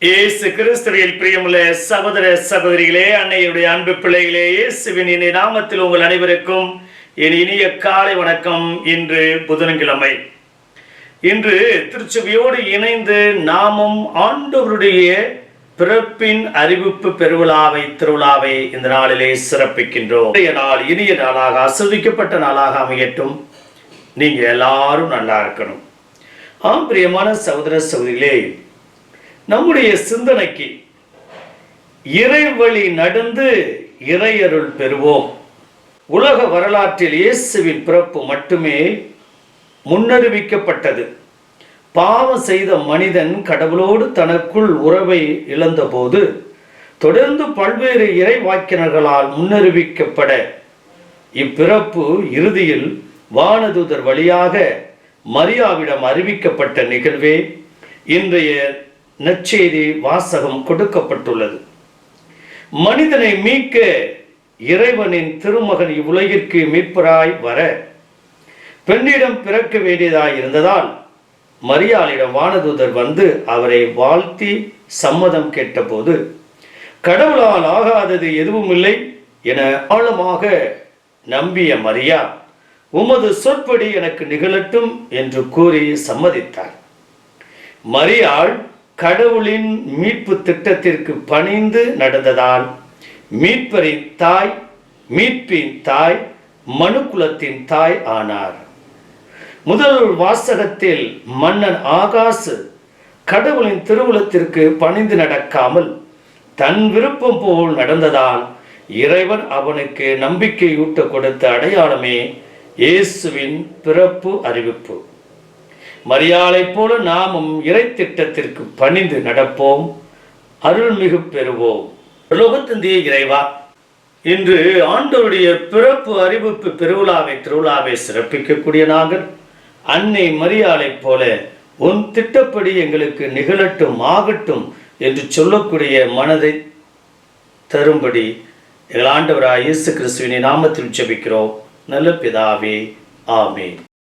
இயேசு கிறிஸ்துவில் பிரியமுள்ள சகோதர சகோதரிகளே, அன்னையுடைய அன்பு பிள்ளைகளே, இயேசுவின் இனிய நாமத்தில் உங்கள் அனைவருக்கும் என் இனிய காலை வணக்கம். இன்று புதன்கிழமை. இன்று திருச்சபையோடு இணைந்து நாமும் ஆண்டவருடைய பிறப்பின் அறிவிப்பு திருவிழாவை இந்த நாளிலே சிறப்பிக்கின்றோம். நாள் இனிய நாளாக, ஆசீர்வதிக்கப்பட்ட நாளாக அமையட்டும். நீங்க எல்லாரும் நல்லா இருக்கணும். பிரியமான சகோதர சகோதரிகளே, நம்முடைய சிந்தனைக்கு இறைவழி நடந்து இறையருள் பெறுவோம். உலக வரலாற்றில் இயேசுவின் பிறப்பு மட்டுமே முன்னறிவிக்கப்பட்டது. பாவம் செய்த மனிதன் கடவுளோடு தனக்குள் உறவை இழந்தபோது தொடர்ந்து பல்வேறு இறைவாக்கினர்களால் முன்னறிவிக்கப்பட இப்பிறப்பு இறுதியில் வானதூதர் வழியாக மரியாவிடம் அறிவிக்கப்பட்ட நிகழ்வே இன்றைய நற்செய்தி வாசகம் கொடுக்கப்பட்டுள்ளது. மனிதனை மீட்க இறைவனின் திருமகன் இவ்வுலகிற்கு மீட்பராய் வர பெண்ணிடம் பிறக்க வேண்டியதாய் இருந்ததால் மரியாளிடம் வானதூதர் வந்து அவரை வாழ்த்தி சம்மதம் கேட்டபோது, கடவுளால் ஆகாதது எதுவும் இல்லை என ஆழமாக நம்பிய மரியா, உமது சொற்படி எனக்கு நிகழட்டும் என்று கூறி சம்மதித்தார். மரியாள் கடவுளின் மீட்பு திட்டத்திற்கு பணிந்து நடந்ததால் மீட்பரின் தாய், மீட்பின் தாய், மனுக்குலத்தின் தாய் ஆனார். முதல் வாசகத்தில் மன்னன் ஆகாசு கடவுளின் திருவுளத்திற்கு பணிந்து நடக்காமல் தன் விருப்பம் போல் நடந்ததால் இறைவன் அவனுக்கு நம்பிக்கையூட்ட கொடுத்த அடையாளமே இயேசுவின் பிறப்பு அறிவிப்பு. மரியாளை போல நாமும் இறை திட்டத்திற்கு பணிந்து நடப்போம், அருள்மிகு பெறுவோம். உலகத்திந்திய இறைவா, இன்று ஆண்டவருடைய பிறப்பு அறிவிப்பு திருவிழாவை சிறப்பிக்கக்கூடிய நாங்கள் அன்னை மரியாளை போல உன் திட்டப்படி எங்களுக்கு நிகழட்டும், ஆகட்டும் என்று சொல்லக்கூடிய மனதை தரும்படி எங்கள் ஆண்டவராய் இயேசு கிறிஸ்துவின் நாமத்தில் ஜெபிக்கிறோம் நல்ல பிதாவே. ஆமென்.